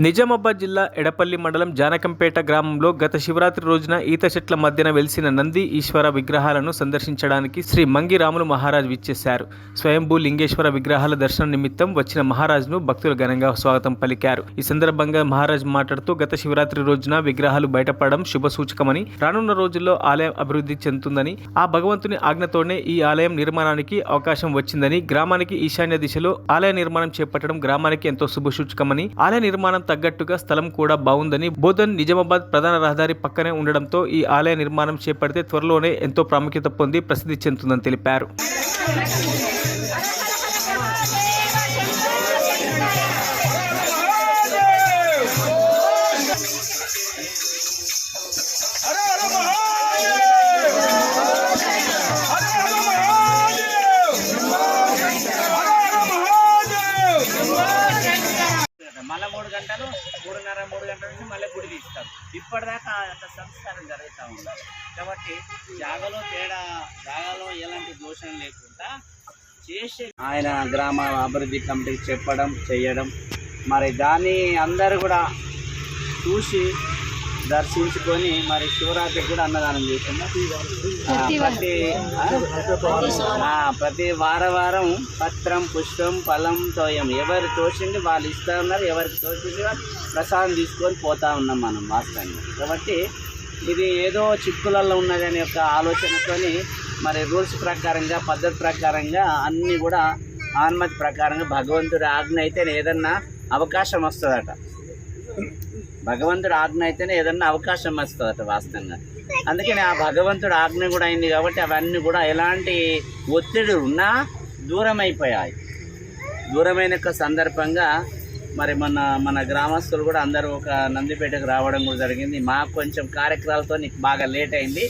నిజామాబాద్ జిల్లా ఎడపల్లి మండలం జానకంపేట గ్రామంలో గత శివరాత్రి రోజున ఈత చెట్ల మధ్యన వెలిసిన నంది ఈశ్వర విగ్రహాలను సందర్శించడానికి శ్రీ మంగి రాములు మహారాజ్ విచ్చేశారు. స్వయంభూ లింగేశ్వర విగ్రహాల దర్శనం నిమిత్తం వచ్చిన మహారాజ్ను భక్తులు ఘనంగా స్వాగతం పలికారు. ఈ సందర్భంగా మహారాజ్ మాట్లాడుతూ గత శివరాత్రి రోజున విగ్రహాలు బయటపడడం శుభసూచకమని, రానున్న రోజుల్లో ఆలయం అభివృద్ధి చెందుతుందని, ఆ భగవంతుని ఆజ్ఞతోనే ఈ ఆలయం నిర్మాణానికి అవకాశం వచ్చిందని, గ్రామానికి ఈశాన్య దిశలో ఆలయ నిర్మాణం చేపట్టడం గ్రామానికి ఎంతో శుభసూచకమని, ఆలయ నిర్మాణం తగ్గట్టుగా స్థలం కూడా బాగుందని, బోధన్ నిజామాబాద్ ప్రధాన రహదారి పక్కనే ఉండడంతో ఈ ఆలయ నిర్మాణం చేపడితే త్వరలోనే ఎంతో ప్రాముఖ్యత పొంది ప్రసిద్ధి చెందుతుందని తెలిపారు. మళ్ళీ 3 గంటలు 3:30 నుంచి మళ్ళీ గుడి తీస్తారు. ఇప్పటిదాకా అంత సంస్కారం జరుగుతూ ఉండాలి కాబట్టి జాగాలో ఎలాంటి దోషం లేకుండా చేసే ఆయన గ్రామ అభివృద్ధి కమిటీకి చెప్పడం చేయడం, మరి దాన్ని అందరూ కూడా చూసి దర్శించుకొని మరి శివరాత్రికి కూడా అన్నదానం చేస్తున్నాం. ప్రతి వారం పత్రం పుష్పం ఫలం తోయం ఎవరు తోచింది వాళ్ళు ఇస్తూ ఉన్నారు, ఎవరికి తోచింది ప్రసాదం తీసుకొని పోతా ఉన్నాం మనం వాస్తవంగా. కాబట్టి ఇది ఏదో చిక్కులలో ఉన్నదని యొక్క ఆలోచనతో మరి రూల్స్ ప్రకారంగా పద్ధతి ప్రకారంగా అన్నీ కూడా అనుమతి ప్రకారంగా భగవంతుడి ఆజ్ఞ అయితే ఏదన్నా అవకాశం వస్తుందట. భగవంతుడు ఆజ్ఞ అయితేనే ఏదన్నా అవకాశం వస్తుందట వాస్తవంగా. అందుకని ఆ భగవంతుడు ఆజ్ఞ కూడా అయింది కాబట్టి అవన్నీ కూడా ఎలాంటి ఒత్తిడి ఉన్నా దూరం అయిపోయాయి. దూరమైన సందర్భంగా మరి మన గ్రామస్తులు కూడా అందరూ ఒక నందిపేటకు రావడం కూడా జరిగింది. మాకు కొంచెం కార్యక్రమాలతో బాగా లేట్ అయింది.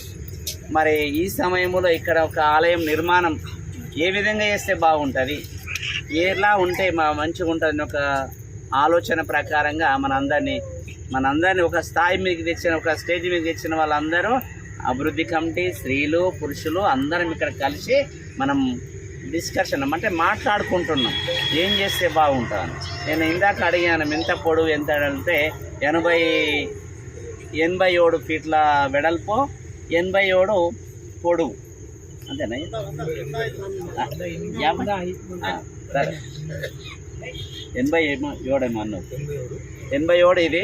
మరి ఈ సమయంలో ఇక్కడ ఒక ఆలయం నిర్మాణం ఏ విధంగా చేస్తే బాగుంటుంది, ఎలా ఉంటే మంచిగా ఉంటుంది ఒక ఆలోచన ప్రకారంగా మనందరినీ ఒక స్థాయి మీదకి తెచ్చిన, ఒక స్టేజ్ మీద తెచ్చిన వాళ్ళందరూ అభివృద్ధి కమిటీ స్త్రీలు పురుషులు అందరం ఇక్కడ కలిసి మనం డిస్కషన్ అంటే మాట్లాడుకుంటున్నాం ఏం చేస్తే బాగుంటుంది. నేను ఇందాక అడిగాను ఎంత పొడవు ఎంత అంటే 87 ఫీట్ల వెడల్పు 87 పొడవు అంతేనా? సరే 87 ఏమో అన్నావు. 87 ఇది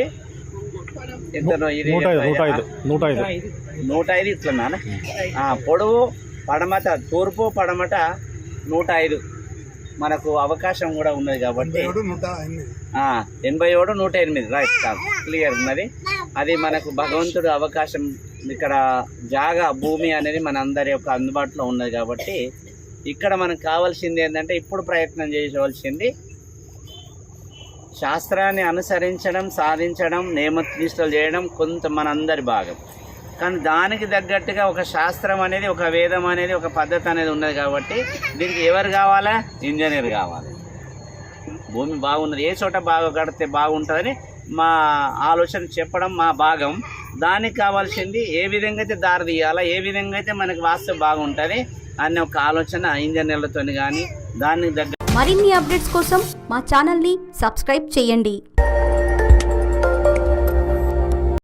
ఎంతనో ఇది 105 ఇట్లా పొడవు పడమట తూర్పు పడమట 105 మనకు అవకాశం కూడా ఉన్నది కాబట్టి 87 108 రైట్ క్లియర్ ఉన్నది. అది మనకు భగవంతుడు అవకాశం ఇక్కడ జాగా భూమి అనేది మన అందరి యొక్క అందుబాటులో ఉన్నది కాబట్టి ఇక్కడ మనకు కావాల్సింది ఏంటంటే ఇప్పుడు ప్రయత్నం చేయవలసింది శాస్త్రాన్ని అనుసరించడం, సాధించడం, నియమనిష్టలు చేయడం కొంత మనందరి భాగం. కానీ దానికి తగ్గట్టుగా ఒక శాస్త్రం అనేది, ఒక వేదం అనేది, ఒక పద్ధతి అనేది ఉన్నది కాబట్టి దీనికి ఎవరు కావాలా? ఇంజనీర్ కావాలి. భూమి బాగున్నది, ఏ చోట బాగా కడితే బాగుంటుందని మా ఆలోచన చెప్పడం మా భాగం. దానికి కావాల్సింది ఏ విధంగా అయితే దారి తీయాలా, ఏ విధంగా అయితే మనకి వాస్తు బాగుంటుంది అనే ఒక ఆలోచన ఇంజనీర్లతో కానీ దానికి దగ్గర. మరిన్ని అప్డేట్స్ కోసం మా ఛానల్ని సబ్స్క్రైబ్ చేయండి.